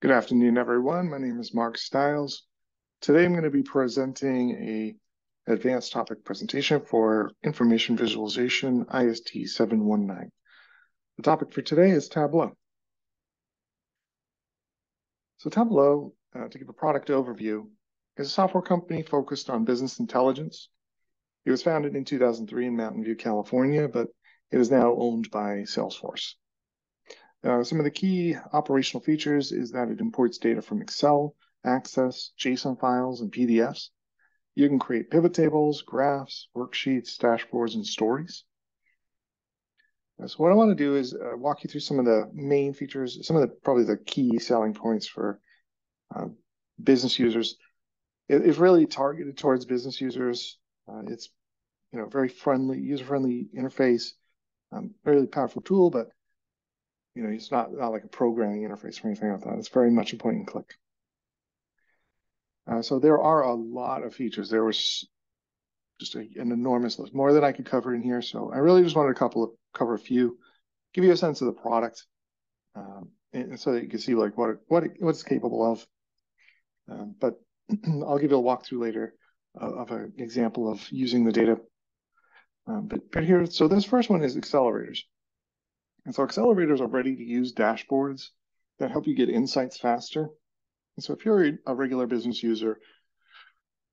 Good afternoon, everyone. My name is Mark Stiles. Today I'm going to be presenting an advanced topic presentation for Information Visualization IST 719. The topic for today is Tableau. So Tableau, to give a product overview, is a software company focused on business intelligence. It was founded in 2003 in Mountain View, California, but it is now owned by Salesforce. Some of the key operational features is that it imports data from Excel, Access, JSON files, and PDFs. You can create pivot tables, graphs, worksheets, dashboards, and stories. So what I want to do is walk you through some of the main features, some of the probably the key selling points for business users. It's really targeted towards business users. It's very friendly, user-friendly interface, really powerful tool, but it's not like a programming interface or anything like that. It's very much a point and click. So there are a lot of features. There was just an enormous list, more than I could cover in here. So I really just wanted to cover a few, give you a sense of the product, and so that you can see like what it's capable of. But I'll give you a walkthrough later of an example of using the data. But here, so this first one is accelerators. And so accelerators are ready to use dashboards that help you get insights faster. And so if you're a regular business user,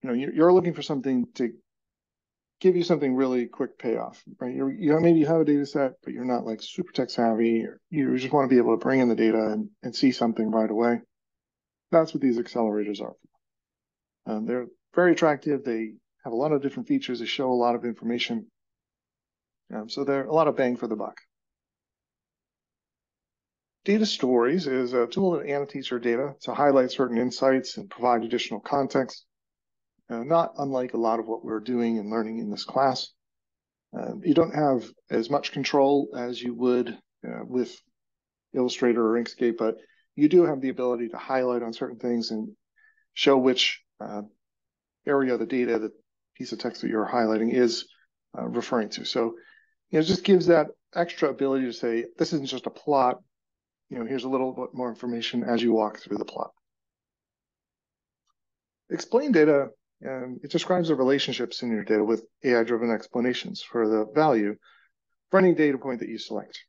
you're looking for something to give you something really quick payoff, right? Maybe you have a data set, but you're not like super tech savvy, or you just want to be able to bring in the data and see something right away. That's what these accelerators are for. They're very attractive. They have a lot of different features. They show a lot of information. So they're a lot of bang for the buck. Data Stories is a tool that annotates your data to highlight certain insights and provide additional context. Not unlike a lot of what we're doing and learning in this class. You don't have as much control as you would with Illustrator or Inkscape, but you do have the ability to highlight on certain things and show which area of the data, the piece of text that you're highlighting is referring to. So it just gives that extra ability to say, this isn't just a plot, here's a little bit more information as you walk through the plot. Explain data, it describes the relationships in your data with AI-driven explanations for the value for any data point that you select.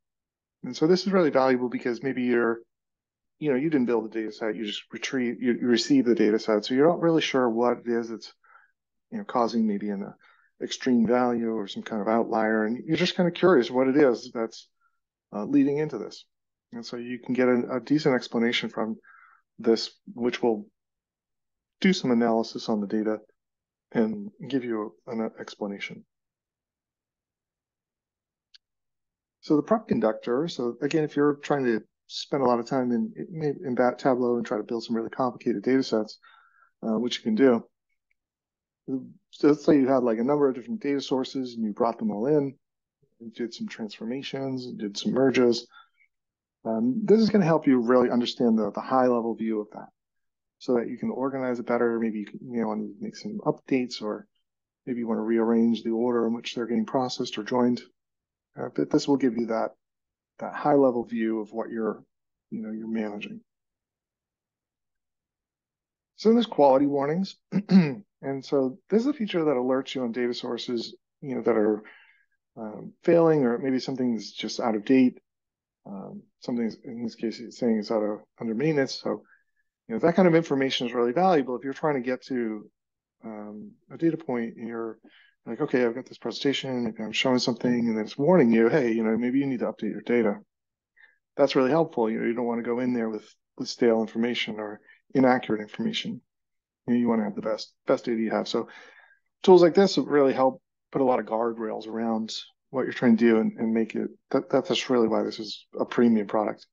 And so this is really valuable because maybe you didn't build the data set, you just you receive the data set, so you're not really sure what it is that's causing maybe an extreme value or some kind of outlier, and you're just kind of curious what it is that's leading into this. And so you can get a decent explanation from this, which will do some analysis on the data and give you an explanation. So the prep conductor, so again, if you're trying to spend a lot of time in that Tableau and try to build some really complicated data sets, which you can do. So let's say you had like a number of different data sources and you brought them all in, and did some transformations, and did some merges. This is going to help you really understand the high-level view of that, so that you can organize it better. Maybe you want to make some updates, or maybe you want to rearrange the order in which they're getting processed or joined. But this will give you that high-level view of what you're managing. So there's quality warnings, and so this is a feature that alerts you on data sources that are failing, or maybe something's just out of date. Something's, in this case, it's saying it's under maintenance. So that kind of information is really valuable if you're trying to get to a data point and you're like, okay, I've got this presentation, maybe I'm showing something, and then it's warning you, hey, maybe you need to update your data. That's really helpful. You don't want to go in there with stale information or inaccurate information. You want to have the best data you have. So tools like this will really help put a lot of guardrails around what you're trying to do and make it, that's really why this is a premium product.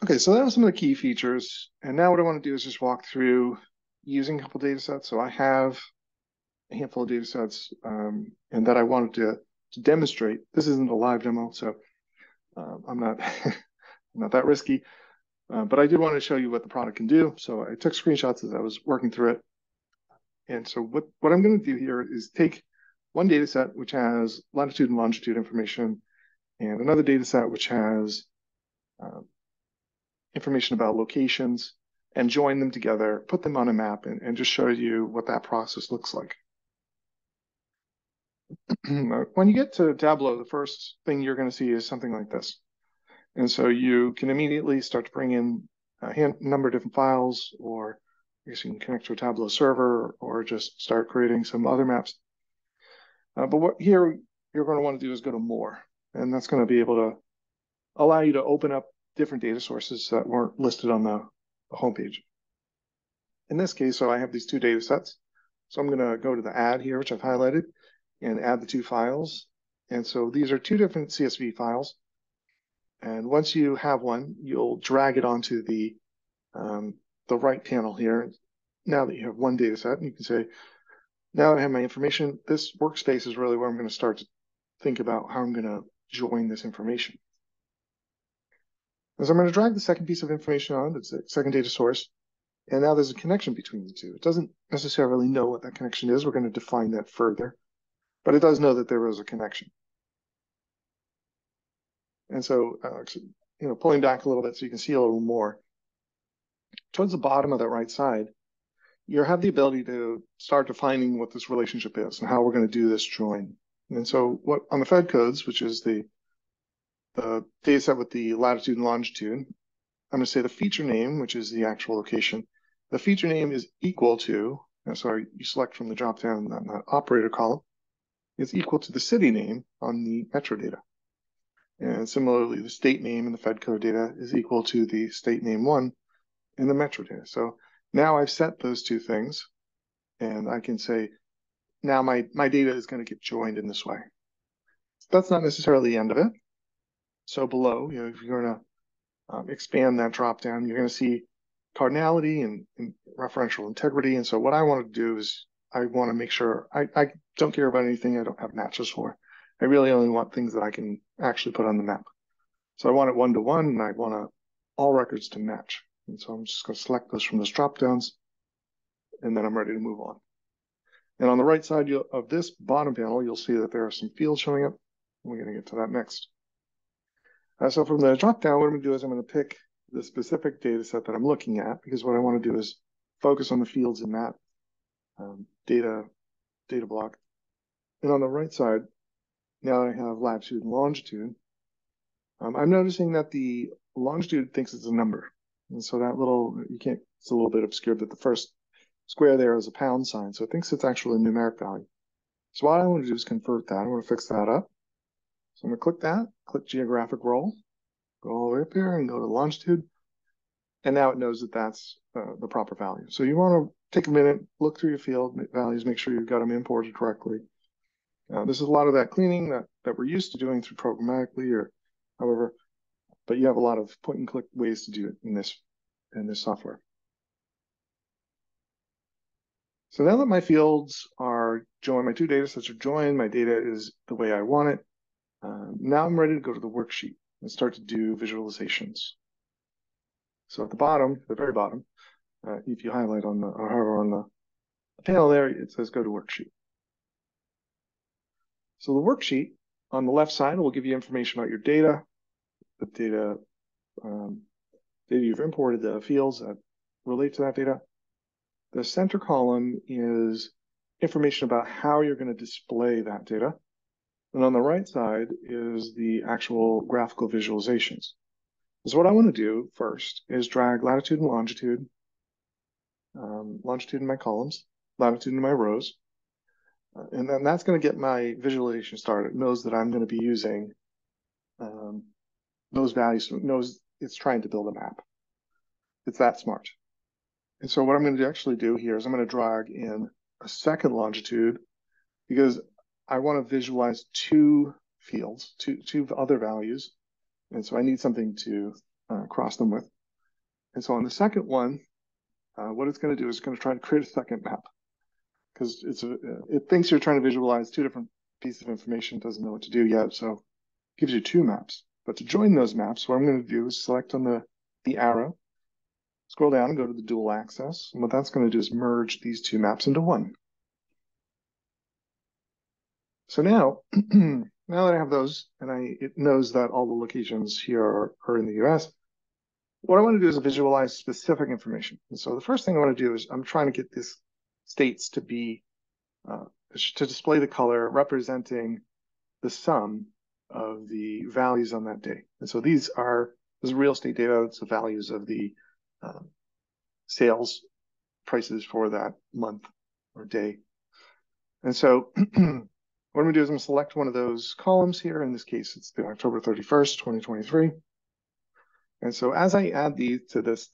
Okay, so that was some of the key features. And now what I want to do is just walk through using a couple data sets. So I have a handful of data sets and that I wanted to demonstrate. This isn't a live demo, so I'm not I'm not that risky, but I did want to show you what the product can do. So I took screenshots as I was working through it. And so what I'm going to do here is take one data set which has latitude and longitude information, and another data set which has information about locations, and join them together, put them on a map, and just show you what that process looks like. When you get to Tableau, the first thing you're going to see is something like this. And so you can immediately start to bring in a number of different files, or I guess you can connect to a Tableau server, or just start creating some other maps. But what here you're going to want to do is go to More, and that's going to be able to allow you to open up different data sources that weren't listed on the homepage. In this case, so I have these two data sets. So I'm going to go to the Add here, which I've highlighted, and add the two files. And so these are two different CSV files. And once you have one, you'll drag it onto the right panel here. Now that you have one data set, and you can say, now that I have my information, this workspace is really where I'm going to start to think about how I'm going to join this information. So I'm going to drag the second piece of information on, that's the second data source, and now there's a connection between the two. It doesn't necessarily know what that connection is. We're going to define that further, but it does know that there is a connection. And so, pulling back a little bit so you can see a little more, towards the bottom of that right side, you have the ability to start defining what this relationship is and how we're going to do this join. And so what on the Fed codes, which is the data set with the latitude and longitude, I'm going to say the feature name, which is the actual location. The feature name is equal to, sorry, you select from the drop-down that operator column, is equal to the city name on the metro data. And similarly, the state name in the Fed code data is equal to the state name 1 in the metro data. So now I've set those two things, and I can say, now my data is going to get joined in this way. That's not necessarily the end of it. So below, if you're going to expand that drop-down, you're going to see cardinality and referential integrity. And so what I want to do is I want to make sure I don't care about anything I don't have matches for. I really only want things that I can actually put on the map. So I want it 1-to-1, and I want all records to match. And so I'm just going to select those from those drop-downs, and then I'm ready to move on. And on the right side of this bottom panel, you'll see that there are some fields showing up. We're going to get to that next. So from the drop-down, what I'm going to do is I'm going to pick the specific data set that I'm looking at, because what I want to do is focus on the fields in that data block. And on the right side, now I have latitude and longitude. I'm noticing that the longitude thinks it's a number. And so that little, it's a little bit obscured, but the first square there is a pound sign. So it thinks it's actually a numeric value. So what I want to do is convert that. I want to fix that up. So I'm going to click that, click geographic role, go all the way up here and go to longitude. And now it knows that that's the proper value. So you want to take a minute, look through your field values, make sure you've got them imported correctly. This is a lot of that cleaning that we're used to doing through programmatically or however, but you have a lot of point and click ways to do it in this software. So now that my fields are joined, my two data sets are joined, my data is the way I want it. Now I'm ready to go to the worksheet and start to do visualizations. So at the bottom, the very bottom, if you highlight on the panel there, it says go to worksheet. So the worksheet on the left side will give you information about your data, the data you've imported, the fields that relate to that data. The center column is information about how you're going to display that data. And on the right side is the actual graphical visualizations. So what I want to do first is drag latitude and longitude, longitude in my columns, latitude in my rows. And then that's going to get my visualization started. It knows that I'm going to be using those values. So it knows it's trying to build a map. It's that smart. And so what I'm going to actually do here is I'm going to drag in a second longitude because I want to visualize two fields, two other values. And so I need something to cross them with. And so on the second one, what it's going to do is it's going to try to create a second map because it thinks you're trying to visualize two different pieces of information, doesn't know what to do yet. So it gives you two maps. But to join those maps, what I'm going to do is select on the arrow, scroll down and go to the dual axis. And what that's going to do is merge these two maps into one. So now, now that I have those, and it knows that all the locations here are in the US, what I want to do is visualize specific information. And so the first thing I want to do is I'm trying to get these states to be, to display the color representing the sum of the values on that day. And so this is real estate data. It's the values of the sales prices for that month or day. And so what I'm going to do is I'm going to select one of those columns here. In this case, it's the October 31st, 2023. And so as I add these to this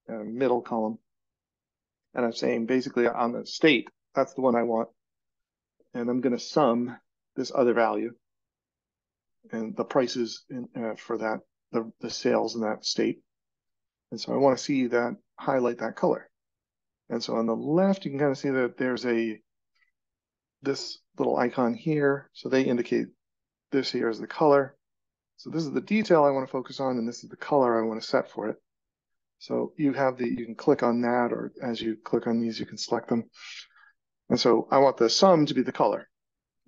middle column, and I'm saying basically on the state, that's the one I want. And I'm going to sum this other value and the prices for that, the sales in that state. And so I want to see that, highlight that color. And so on the left, you can kind of see that there's this little icon here. So they indicate this here is the color. So this is the detail I want to focus on, and this is the color I want to set for it. So you can click on that, or as you click on these, you can select them. And so I want the sum to be the color.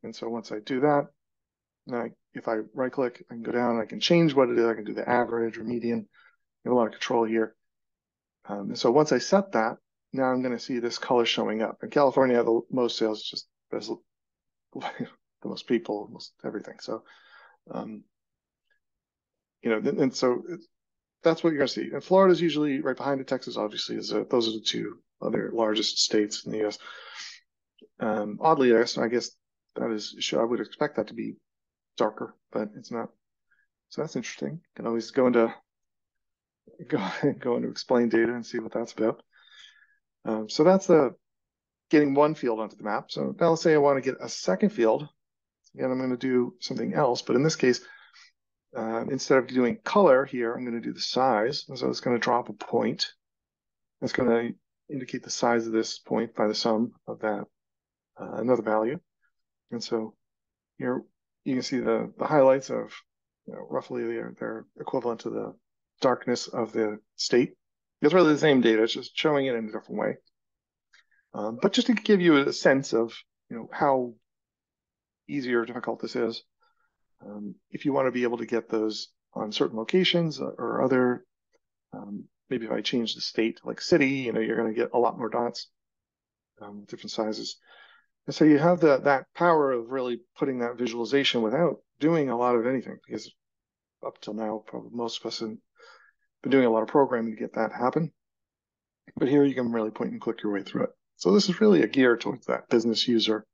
And so once I do that, if I right click, I can go down and I can change what it is. I can do the average or median. You have a lot of control here. And so once I set that, now I'm going to see this color showing up. In California, the most sales, just there's the most people, most everything. So, and so that's what you're going to see. And Florida is usually right behind it. Texas, obviously, those are the two other largest states in the U.S. Oddly, I guess that is, I would expect that to be darker, but it's not. So that's interesting. You can always go into explain data and see what that's about. So that's getting one field onto the map. So now let's say I want to get a second field. Again, I'm going to do something else, but in this case, instead of doing color here, I'm going to do the size. And so it's going to drop a point. It's going to indicate the size of this point by the sum of that another value. And so here you can see the highlights of roughly they're equivalent to the darkness of the state. It's really the same data, it's just showing it in a different way. But just to give you a sense of how easy or difficult this is, if you want to be able to get those on certain locations or other, maybe if I change the state like city, you're going to get a lot more dots, different sizes. And so you have that power of really putting that visualization without doing a lot of anything, because up till now, probably most of us have been doing a lot of programming to get that to happen. But here you can really point and click your way through it. So this is really a gear towards that business user.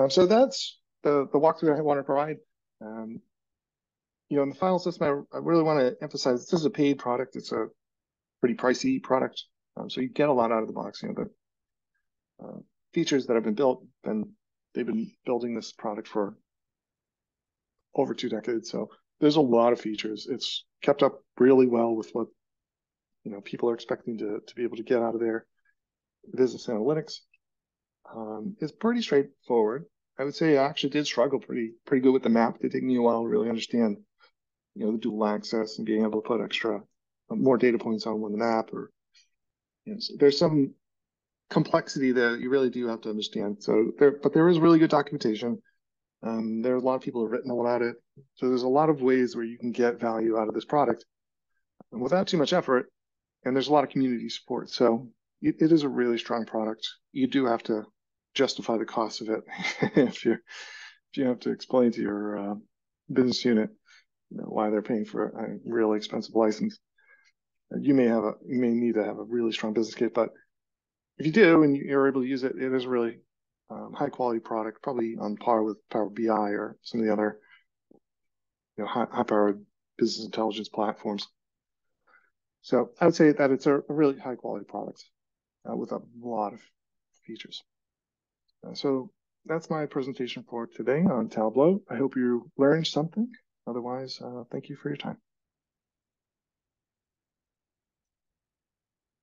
So that's the walkthrough I want to provide. In the file system, I really want to emphasize this is a paid product. It's a pretty pricey product. So you get a lot out of the box. The features that have been built, and they've been building this product for over 2 decades. So there's a lot of features. It's kept up really well with what people are expecting to be able to get out of their business analytics. It's pretty straightforward. I would say I actually did struggle pretty good with the map. It did take me a while to really understand, the dual access and being able to put more data points on one map, or so there's some complexity that you really do have to understand. But there is really good documentation. There are a lot of people who have written about it. So there's a lot of ways where you can get value out of this product without too much effort. And there's a lot of community support. So it is a really strong product. You do have to justify the cost of it if you have to explain to your business unit why they're paying for a really expensive license. You may need to have a really strong business case, but if you do and you're able to use it, it is a really high quality product, probably on par with Power BI or some of the other high powered business intelligence platforms. So I would say that it's a really high quality product with a lot of features. So that's my presentation for today on Tableau. I hope you learned something. Otherwise, thank you for your time.